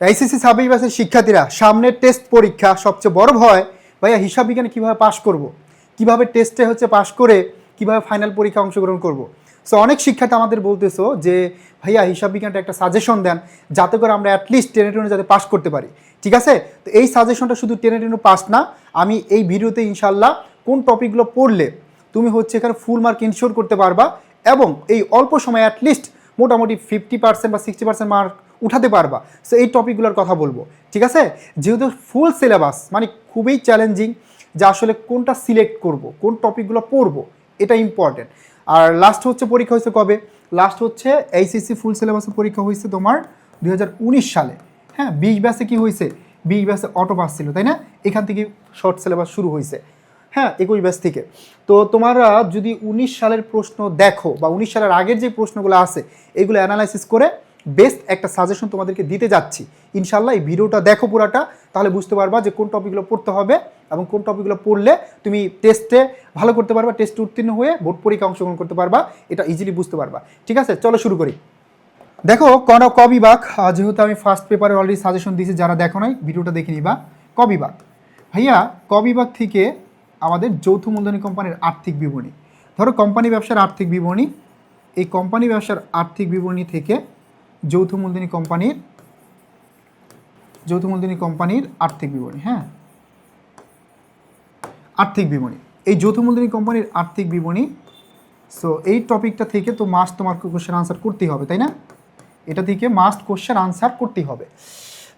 ICC সাবজেক্টের শিক্ষার্থীরা সামনের টেস্ট পরীক্ষা সবচেয়ে বড় ভয়, ভাইয়া হিসাব বিজ্ঞানে কীভাবে পাশ করব, কিভাবে টেস্টে পাশ করে কিভাবে ফাইনাল পরীক্ষা অংশগ্রহণ করব। সো অনেক শিক্ষার্থী আমাদের বলতেছো যে ভাইয়া হিসাব বিজ্ঞানটা একটা সাজেশন দেন যাতে করে আমরা অ্যাটলিস্ট টেনে টেনে যাতে পাস করতে পারি। ঠিক আছে, তো এই সাজেশনটা শুধু টেনে টেনে পাস না, আমি এই ভিডিওতে ইনশাল্লাহ কোন টপিকগুলো পড়লে তুমি এখানে ফুল মার্ক ইনশিওর করতে পারবা এবং এই অল্প সময় অ্যাটলিস্ট মোটামুটি 50% বা 60% মার্ক উঠাতে পারবা। সো এই টপিকগুলোর কথা বলবো। ঠিক আছে, যেহেতু ফুল সিলেবাস মানে খুবই চ্যালেঞ্জিং যে আসলে কোনটা সিলেক্ট করব, কোন টপিকগুলো পড়বো, এটা ইম্পর্টেন্ট। আর লাস্ট পরীক্ষা হয়েছে কবে? লাস্ট এইচএসসি ফুল সিলেবাসের পরীক্ষা হয়েছে তোমার 2019 সালে। হ্যাঁ, 20 ব্যাচে কি হয়েছে, 20 ব্যাচে অটো পাস ছিল, তাই না? এখান থেকে শর্ট সিলেবাস শুরু হয়েছে। হ্যাঁ, 21 ব্যাচ থেকে। তো তোমরা যদি 19 সালের প্রশ্ন দেখো বা 19 সালের আগের যে প্রশ্নগুলো আছে এগুলো অ্যানালাইসিস করে বেস্ট একটা সাজেশন তোমাদেরকে দিতে যাচ্ছি ইনশাল্লাহ। এই ভিডিওটা দেখো পুরাটা, তাহলে বুঝতে পারবা যে কোন টপিকগুলো পড়তে হবে এবং কোন টপিকগুলো পড়লে তুমি টেস্টে ভালো করতে পারবা, টেস্টে উত্তীর্ণ হয়ে বোর্ড পরীক্ষা অংশগ্রহণ করতে পারবা, এটা ইজিলি বুঝতে পারবা। ঠিক আছে, চলো শুরু করি। দেখো ক বিভাগ, যেহেতু আমি ফার্স্ট পেপারে অলরেডি সাজেশন দিয়েছি, যারা দেখো নাই ভিডিওটা দেখে নিবা। ক বিভাগ, ভাইয়া ক বিভাগ থেকে আমাদের যৌথ মূলধনী কোম্পানির আর্থিক বিবরণী। ধরো কোম্পানি ব্যবসার আর্থিক বিবরণী, এই কোম্পানি ব্যবসার আর্থিক বিবরণী থেকে যৌথ মূলধনী কোম্পানির আর্থিক বিবরণী। হ্যাঁ, আর্থিক বিবরণী, এই যৌথ মূলধনী কোম্পানির আর্থিক বিবরণী। সো এই টপিকটা থেকে তো মাস্ট তোমার কোশ্চেন আনসার করতেই হবে, তাই না? এটা থেকে মাস্ট কোশ্চেন আনসার করতেই হবে।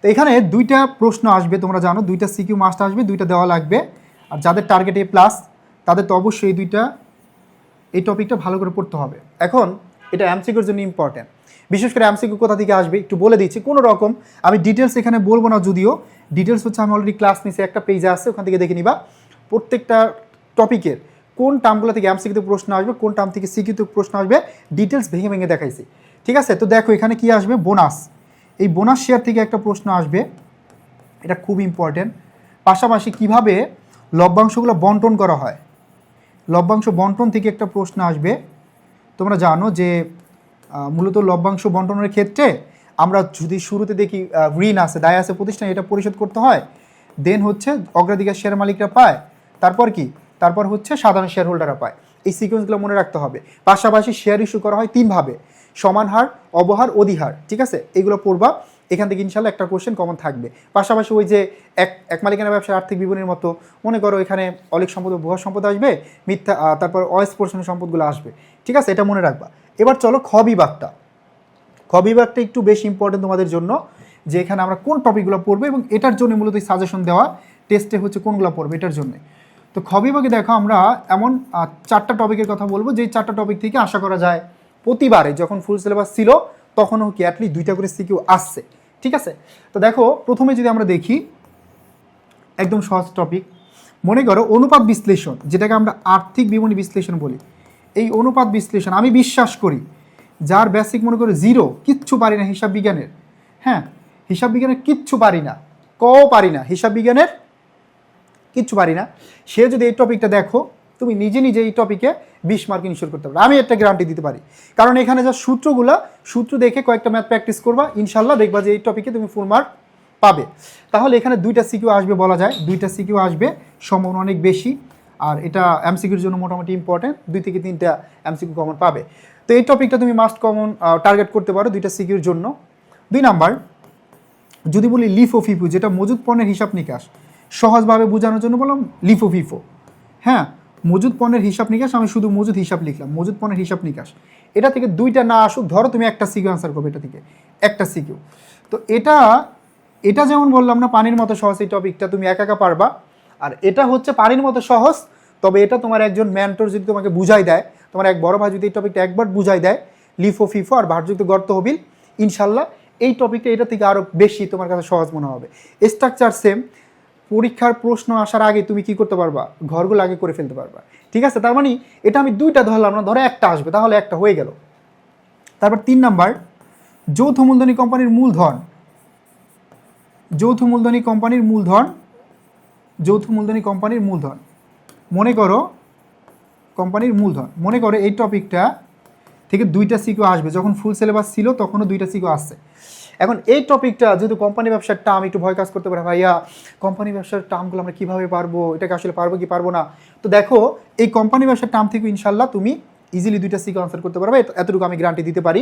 তো এখানে দুইটা প্রশ্ন আসবে, তোমরা জানো দুইটা সিকিউ মাস্ট আসবে, দুইটা দেওয়া লাগবে। আর যাদের টার্গেট A+ তাদের তো অবশ্যই এই টপিকটা ভালো করে পড়তে হবে। এখন এটা এমসিকিউর জন্য ইম্পর্টেন্ট। বিশেষ করে এমসিকিউ কোথা থেকে আসবে একটু বলে দিচ্ছি। কোনো রকম আমি ডিটেলস এখানে বলবো না, যদিও ডিটেলস আমি অলরেডি ক্লাস নিচে একটা পেজে আছে, ওখান থেকে দেখে নিবা। প্রত্যেকটা টপিকের কোন টার্মগুলো থেকে এমসিকিউতে প্রশ্ন আসবে, কোন টার্ম থেকে সিকিউতে প্রশ্ন আসবে, ডিটেলস ভেঙে ভেঙে দেখাইছি। ঠিক আছে, তো দেখো এখানে কি আসবে, বোনাস। এই বোনাস শেয়ার থেকে একটা প্রশ্ন আসবে, এটা খুব ইম্পর্টেন্ট। পাশাপাশি কিভাবে লভ্যাংশগুলো বন্টন করা হয়, লভ্যাংশ বন্টন থেকে একটা প্রশ্ন আসবে। তোমরা জানো যে মূলত লভ্যাংশ বন্টনের ক্ষেত্রে আমরা যদি শুরুতে দেখি ঋণ আছে, দায় আছে প্রতিষ্ঠান, এটা পরিশোধ করতে হয়। দেন অগ্রাধিকার শেয়ার মালিকরা পায়, তারপর সাধারণ শেয়ার হোল্ডাররা পায়। এই সিকোয়েন্সগুলো মনে রাখতে হবে। পাশাপাশি শেয়ার ইস্যু করা হয় 3 ভাবে, সমান হার, অবহার, অধিহার। ঠিক আছে, এগুলো পড়বা, এখান থেকে ইনশাল্লাহ একটা কোশ্চেন কমন থাকবে। পাশাপাশি ওই যে এক মালিকানা ব্যবসার আর্থিক বিবরণীর মতো মনে করো এখানে অলিক সম্পদ, ভুয়া সম্পদ আসবে, মিথ্যা, তারপর অস্পর্শনীয় সম্পদগুলো আসবে। ঠিক আছে, এটা মনে রাখবা। এবার চলো খ বিভাগটা একটু বেশি ইম্পর্টেন্ট তোমাদের জন্য, যে এখানে আমরা কোন টপিকগুলো পড়বো এবং এটার জন্য মূলত সাজেশন দেওয়া, টেস্টে কোনগুলো পড়বে এটার জন্য। তো খ বিভাগে দেখো আমরা এমন 4টা টপিকের কথা বলবো, যেই 4টা টপিক থেকে আশা করা যায় প্রতিবারে যখন ফুল সিলেবাস ছিল তখনও কি অ্যাটলিস্ট 2টা করে সিকিউ আসছে। ঠিক আছে, তো দেখো প্রথমে যদি আমরা দেখি একদম সহজ টপিক, মনে করো অনুপাত বিশ্লেষণ, যেটাকে আমরা আর্থিক বিবরণী বিশ্লেষণ বলি। এই অনুপাত বিশ্লেষণ আমি বিশ্বাস করি যার বেসিক মনে করো 0, কিচ্ছু পারি না হিসাব বিজ্ঞানের। হ্যাঁ, হিসাব বিজ্ঞানের কিচ্ছু পারি না, পারি না, হিসাব বিজ্ঞানের কিচ্ছু পারি না, সে যদি এই টপিকটা দেখো তুমি নিজে এই টপিকে 20 মার্ক ইনশিওর করতে পারবে, আমি একটা গ্যারান্টি দিতে পারি। কারণ এখানে যা সূত্র দেখে কয়েকটা ম্যাথ প্র্যাকটিস করবা, ইনশাল্লাহ দেখবা যে এই টপিকে তুমি ফুল মার্ক পাবে। তাহলে এখানে 2টা সিকিউ আসবে, বলা যায় 2টা সিকিউ আসবে, সম্ভাবনা অনেক বেশি। আর এটা এমসিকিউর জন্য মোটামুটি ইম্পর্টেন্ট, 2 থেকে 3টা এমসিকিউ কমন পাবে। তো এই টপিকটা তুমি মাস্ট কমন টার্গেট করতে পারো 2টা সিকিউর জন্য। 2 নাম্বার যদি বলি লিফো ফিফো, যেটা মজুদ পণ্যের হিসাব নিকাশ, সহজভাবে বোঝানোর জন্য বললাম লিফো ফিফো। হ্যাঁ, মজুদ পণ্যের হিসাব নিকাশ, আমি শুধু মজুদ হিসাব লিখলাম, মজুদ পণ্যের হিসাব নিকাশ। এটা থেকে 2টা না আসুক, ধরো তুমি একটা সিকিউ আনসার করবে, এটা থেকে একটা সিকিউ। তো এটা যেমন বললাম না পানির মতো সহজ, এই টপিকটা তুমি একা পারবা। আর এটা পানির মতো সহজ, তবে এটা তোমার একজন মেন্টর যদি তোমাকে বুঝাই দেয়, তোমার এক বড় ভাই যদি এই টপিকটা একবার বুঝাই দেয়, লিফো ফিফো আর ভারযুক্ত গর্ত হবিল, ইনশাল্লাহ এই টপিকটা এটা থেকে আরও বেশি তোমার কাছে সহজ মনে হবে। স্ট্রাকচার সেম, পরীক্ষার প্রশ্ন আসার আগে তুমি কি করতে পারবা, ঘরগুলো আগে করে ফেলতে পারবা। ঠিক আছে, তার মানে এটা আমি 2টা ধরলাম না, ধরো একটা আসবে, তাহলে একটা হয়ে গেল। তারপর 3 নাম্বার যৌথ মূলধনী কোম্পানির মূলধন, যৌথ মূলধনী কোম্পানির মূলধন, মনে করো কোম্পানির মূলধন, মনে করো এই টপিকটা থেকে 2টা সিকিউ আসবে, যখন ফুল সিলেবাস ছিল তখনও 2টা সিকিউ আসছে। এখন এই টপিকটা যেহেতু কোম্পানি ব্যবসার টার্ম একটু ভয় কাজ করতে পারে, ভাইয়া কোম্পানি ব্যবসার টার্মগুলো আমরা কীভাবে পারবো, এটাকে আসলে পারবো কি পারবো না। তো দেখো এই কোম্পানি ব্যবসার টার্ম থেকে ইনশাল্লাহ তুমি ইজিলি 2টা সিকে আনসার করতে পারবে, এতটুকু আমি গ্যারান্টি দিতে পারি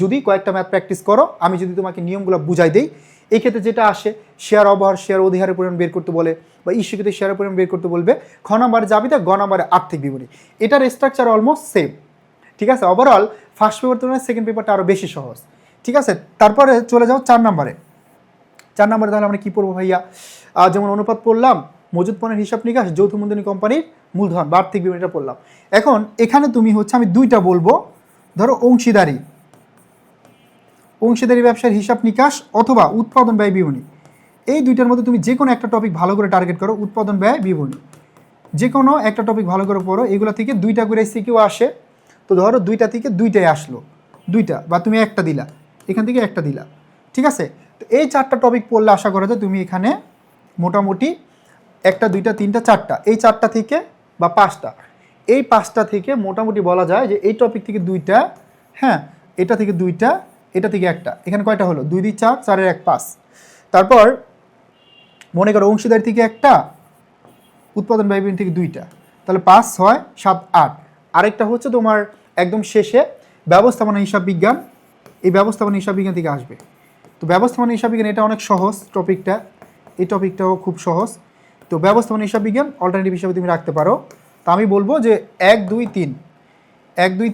যদি কয়েকটা ম্যাথ প্র্যাকটিস করো। আমি যদি তোমাকে নিয়মগুলো বুঝাই দিই, এই ক্ষেত্রে যেটা আসে শেয়ার অবহার, শেয়ার অধিহারের পরিমাণ বের করতে বলে, বা ইস্যুতে শেয়ারের পরিমাণ বের করতে বলবে, খ নম্বরে জাবিদা, গ নম্বরে আর্থিক বিবরণী। এটার স্ট্রাকচার অলমোস্ট সেম, ঠিক আছে। ওভারঅল ফার্স্ট পেপার তুলনায় সেকেন্ড পেপারটা আরও বেশি সহজ, ঠিক আছে। তারপরে চলে যাও 4 নম্বরে। 4 নম্বরে তাহলে আমরা কী পড়বো ভাইয়া, যেমন অনুপাত পড়লাম, মজুদ পণ্যের হিসাব নিকাশ, যৌথ মূলধনী কোম্পানির মূলধন বা আর্থিক বিবরণীটা পড়লাম। এখন এখানে তুমি হচ্ছে আমি 2টা বলবো, ধরো অংশীদারি ব্যবসার হিসাব নিকাশ অথবা উৎপাদন ব্যয় বিবরণী। এই 2টার মধ্যে তুমি যে কোনো একটা টপিক ভালো করে টার্গেট করো, উৎপাদন ব্যয় বিবরণী, যে কোনো একটা টপিক ভালো করে পড়ো। এগুলো থেকে 2টা করে সিকিউ আসে, তো ধরো 2টা থেকে 2টাই আসলো, 2টা বা তুমি একটা দিলা, এখান থেকে একটা দিলা, ঠিক আছে। তো এই 4টা টপিক পড়লে আশা করা যায় তুমি এখানে মোটামুটি 1টা 2টা 3টা 4টা, এই 4টা থেকে বা 5টা, এই 5টা থেকে মোটামুটি বলা যায় যে এই টপিক থেকে 2টা, হ্যাঁ এটা থেকে 2টা, এটা থেকে একটা, এখানে কয়টা হলো 2 2 4, 4 1 5। তারপর মনে করো অংশীদারি থেকে একটা, উৎপাদন ব্যয় বিবরণী থেকে 2টা, তাহলে 5 6 7 8। আরেকটা হচ্ছে তোমার একদম শেষে ব্যবস্থাপনা হিসাব বিজ্ঞান, এই ব্যবস্থাপনা হিসাব বিজ্ঞান থেকে আসবে। তো ব্যবস্থাপনা হিসাব বিজ্ঞান এটা অনেক সহজ টপিকটা, এই টপিকটাও খুব সহজ। তো ব্যবস্থাপনা হিসাব বিজ্ঞান অল্টারনেটিভ হিসাবে তুমি রাখতে পারো। তো আমি বলবো যে 1 2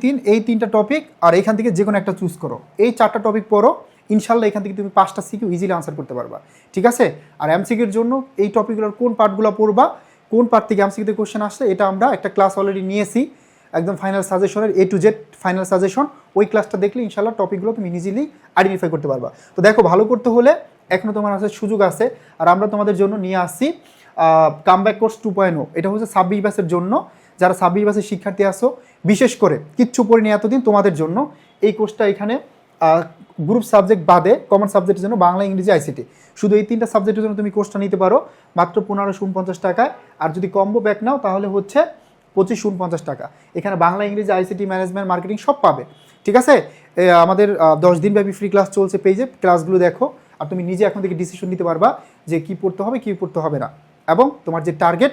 3 এই 3টা টপিক, আর এখান থেকে যে কোনো একটা চুজ করো, এই 4টা টপিক পড়ো, ইনশাল্লাহ এখান থেকে তুমি 5টা সিকিউ ইজিলি আনসার করতে পারবা, ঠিক আছে। আর এমসিকিউর জন্য এই টপিকগুলোর কোন পার্টগুলো পড়বা, কোন পার্ট থেকে এমসিকিউতে কোশ্চেন আসছে, এটা আমরা একটা ক্লাস অলরেডি নিয়েছি, একদম ফাইনাল সাজেশনের A to Z final suggestion. ওই ক্লাসটা দেখলে ইনশাল্লাহ টপিকগুলো তুমি ইজিলি আইডেন্টিফাই করতে পারবা। তো দেখো ভালো করতে হলে এখনও তোমার কাছে সুযোগ আছে, আর আমরা তোমাদের জন্য নিয়ে আসছি কামব্যাক কোর্স 2.0। এটা হচ্ছে 26 ব্যাচের জন্য, যারা 26 ব্যাচের শিক্ষার্থী আসো, বিশেষ করে কিচ্ছু পড়িনি এতদিন তোমাদের জন্য এই কোর্সটা। এখানে গ্রুপ সাবজেক্ট বাদে কমন সাবজেক্টের জন্য বাংলা, ইংরেজি, আইসিটি, শুধু এই 3টা সাবজেক্টের জন্য তুমি কোর্সটা নিতে পারো মাত্র 1549 টাকায়। আর যদি কম্বো ব্যাক নাও তাহলে হচ্ছে 2549 টাকা। এখানে বাংলা, ইংরেজি, আইসিটি, ম্যানেজমেন্ট, মার্কেটিং সব পাবে, ঠিক আছে। আমাদের 10 দিনব্যাপী ফ্রি ক্লাস চলছে পেজে, ক্লাসগুলো দেখো, আর তুমি নিজে এখন থেকে ডিসিশন নিতে পারবা যে কী পড়তে হবে কী পড়তে হবে না, এবং তোমার যে টার্গেট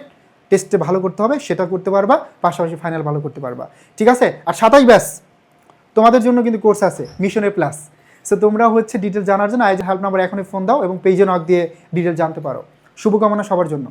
টেস্টে ভালো করতে হবে সেটা করতে পারবা, পাশাপাশি ফাইনাল ভালো করতে পারবা, ঠিক আছে। আর 27 ব্যাচ তোমাদের জন্য কিন্তু কোর্স আছে মিশনের প্লাস। সো তোমরা হচ্ছে ডিটেল জানার জন্য আইজ হেল্প নাম্বার এখনই ফোন দাও এবং পেজে নক দিয়ে ডিটেল জানতে পারো। শুভকামনা সবার জন্য।